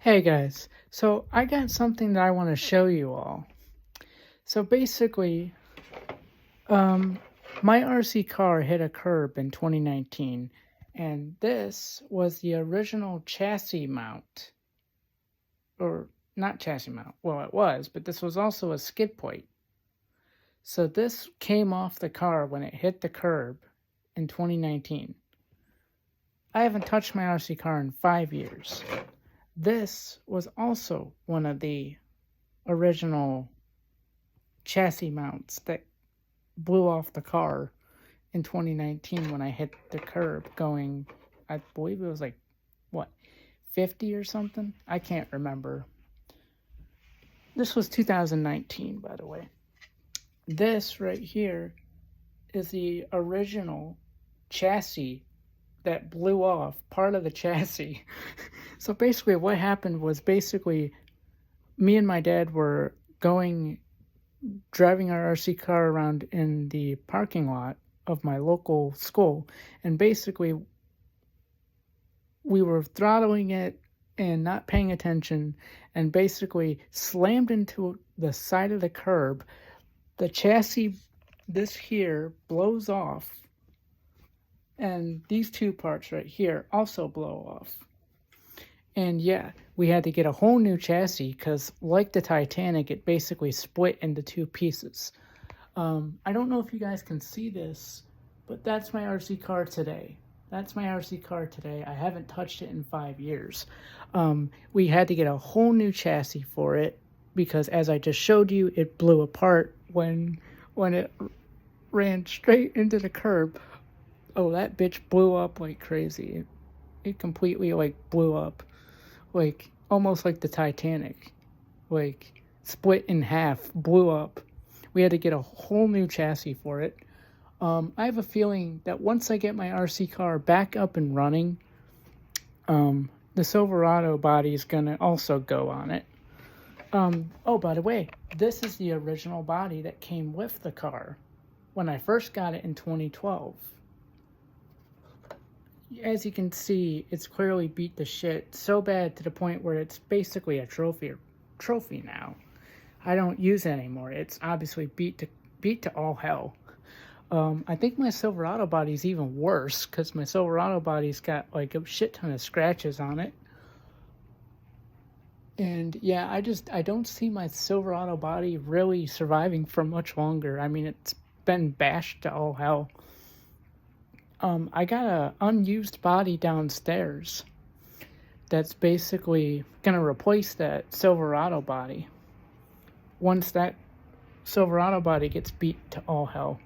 Hey guys, so I got something that I want to show you all. So basically, um, my RC car hit a curb in 2019, and this was the original chassis mount, or not chassis mount. Well, it was, but this was also a skid plate. So this came off the car when it hit the curb in 2019. I haven't touched my RC car in 5 years. This was also one of the original chassis mounts that blew off the car in 2019 when I hit the curb going, I believe it was like, what, 50 or something? I can't remember. This was 2019, by the way. This right here is the original chassis that blew off, part of the chassis. So basically, what happened was basically me and my dad were driving our RC car around in the parking lot of my local school, and basically we were throttling it and not paying attention, and basically slammed into the side of the curb. The chassis, this here, blows off, and these two parts right here also blow off. And yeah, we had to get a whole new chassis because, like the Titanic, it basically split into two pieces. I don't know if you guys can see this, but that's my RC car today. That's my RC car today. I haven't touched it in 5 years. We had to get a whole new chassis for it because, as I just showed you, it blew apart when it ran straight into the curb. Oh, that bitch blew up like crazy. It completely like blew up, like almost like the Titanic, like split in half, blew up. We had to get a whole new chassis for it. I have a feeling that once I get my RC car back up and running, the Silverado body is going to also go on it. Oh, by the way, this is the original body that came with the car when I first got it in 2012. As you can see, it's clearly beat to shit so bad to the point where it's basically a trophy now. I don't use it anymore. It's obviously beat to all hell. I think my Silverado body's even worse because my Silverado body's got like a shit ton of scratches on it. And yeah, I don't see my Silverado body really surviving for much longer. I mean, it's been bashed to all hell. I got a unused body downstairs that's basically gonna replace that Silverado body once that Silverado body gets beat to all hell.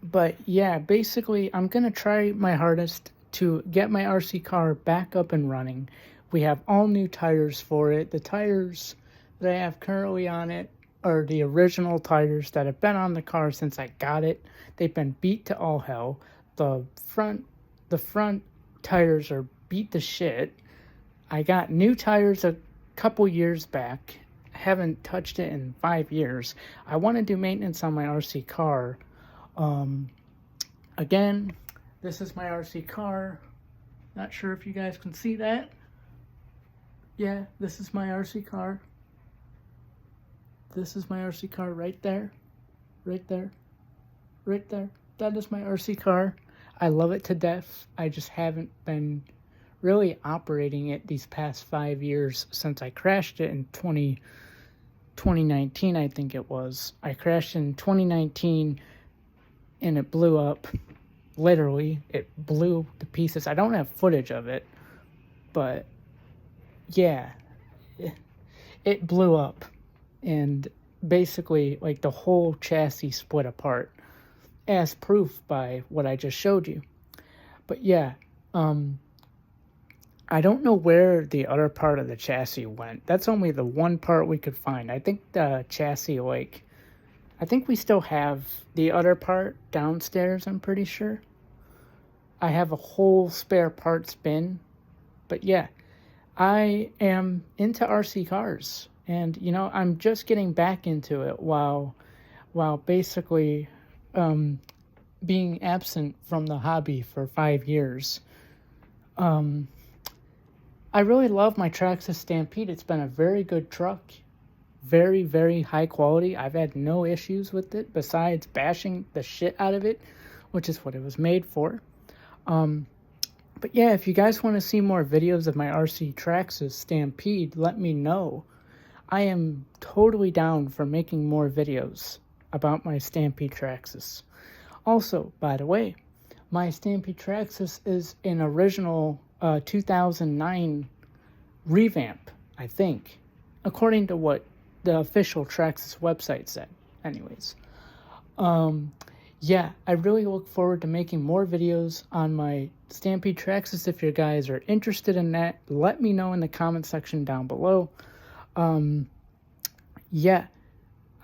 But yeah, basically, I'm gonna try my hardest to get my RC car back up and running. We have all new tires for it. The tires that I have currently on it are the original tires that have been on the car since I got it. They've been beat to all hell. The front tires are beat to shit. I got new tires a couple years back. Haven't touched it in 5 years. I want to do maintenance on my RC car. Again, this is my RC car. Not sure if you guys can see that. Yeah, this is my RC car. This is my RC car right there. Right there. Right there. That is my RC car. I love it to death. I just haven't been really operating it these past 5 years since I crashed it in 2019, I think it was. I crashed in 2019 and it blew up. Literally, it blew to pieces. I don't have footage of it, but yeah, it blew up. And basically, like, the whole chassis split apart, as proof by what I just showed you. But yeah, I don't know where the other part of the chassis went. That's only the one part we could find. I think the chassis, like, I think we still have the other part downstairs, I'm pretty sure. I have a whole spare parts bin. But yeah, I am into RC cars. And, you know, I'm just getting back into it while basically being absent from the hobby for 5 years. I really love my Traxxas Stampede. It's been a very good truck. Very, very high quality. I've had no issues with it besides bashing the shit out of it, which is what it was made for. But yeah, if you guys want to see more videos of my RC Traxxas Stampede, let me know. I am totally down for making more videos about my Stampede Traxxas. Also, by the way, my Stampede Traxxas is an original 2009 revamp, I think, according to what the official Traxxas website said. Anyways, yeah, I really look forward to making more videos on my Stampede Traxxas. If you guys are interested in that, let me know in the comment section down below. Yeah,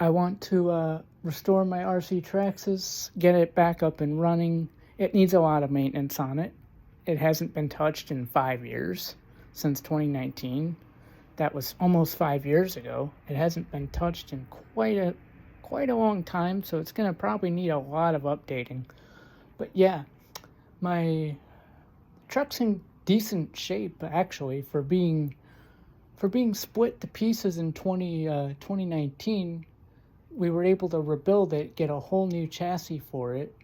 I want to restore my RC Traxxas, get it back up and running. It needs a lot of maintenance on it. It hasn't been touched in 5 years, since 2019. That was almost 5 years ago. It hasn't been touched in quite a long time, so it's going to probably need a lot of updating. But yeah, my truck's in decent shape, actually, for being split to pieces in 2019. We were able to rebuild it, get a whole new chassis for it.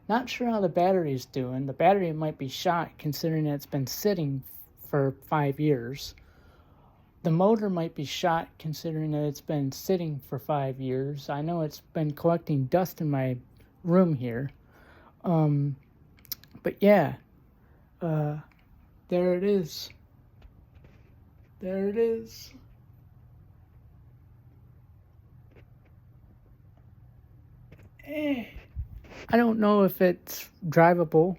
Not sure how the battery's doing. The battery might be shot, considering it's been sitting for 5 years. The motor might be shot, considering that it's been sitting for 5 years. I know it's been collecting dust in my room here. But yeah, there it is. There it is. I don't know if it's drivable.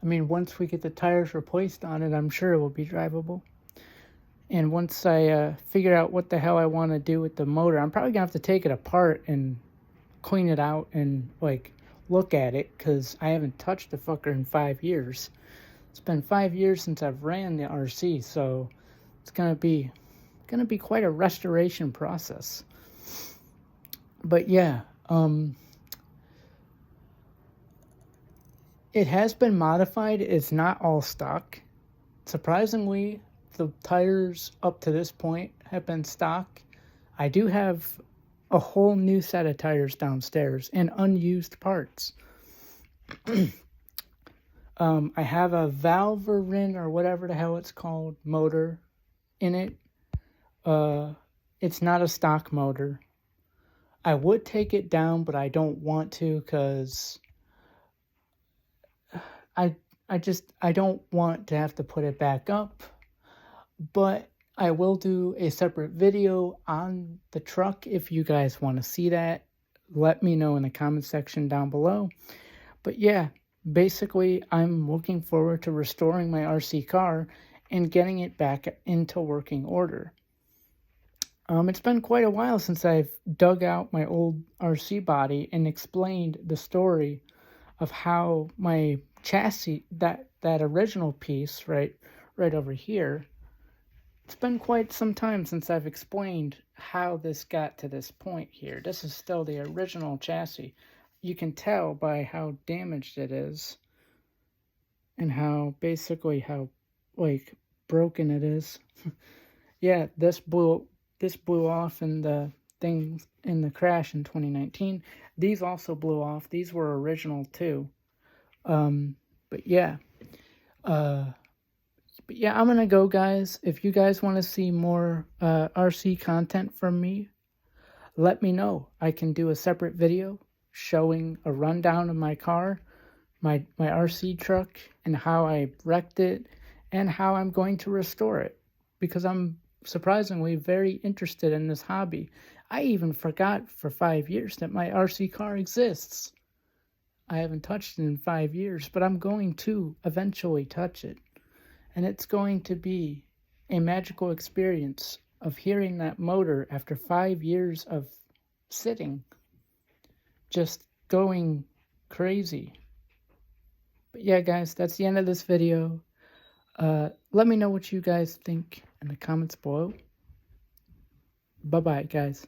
I mean, once we get the tires replaced on it, I'm sure it will be drivable. And once I figure out what the hell I want to do with the motor, I'm probably going to have to take it apart and clean it out and, like, look at it, because I haven't touched the fucker in 5 years. It's been 5 years since I've ran the RC, so it's going to be quite a restoration process. But yeah, it has been modified. It's not all stock. Surprisingly, the tires up to this point have been stock. I do have a whole new set of tires downstairs and unused parts. I have a Valverin, or whatever the hell it's called, motor in it. It's not a stock motor. I would take it down, but I don't want to, because I don't want to have to put it back up. But I will do a separate video on the truck if you guys want to see that. Let me know in the comment section down below. But yeah, basically, I'm looking forward to restoring my RC car and getting it back into working order. It's been quite a while since I've dug out my old RC body and explained the story of how my chassis, that original piece right over here, it's been quite some time since I've explained how this got to this point here. This is still the original chassis. You can tell by how damaged it is, and how like broken it is. Yeah, this blew off in the crash in 2019. These also blew off. These were original too. But yeah. But yeah, I'm going to go, guys. If you guys want to see more RC content from me, let me know. I can do a separate video showing a rundown of my car, my RC truck, and how I wrecked it, and how I'm going to restore it. Because I'm surprisingly very interested in this hobby. I even forgot for 5 years that my RC car exists. I haven't touched it in 5 years, but I'm going to eventually touch it. And it's going to be a magical experience of hearing that motor after 5 years of sitting, just going crazy. But yeah, guys, that's the end of this video. Let me know what you guys think in the comments below. Bye-bye, guys.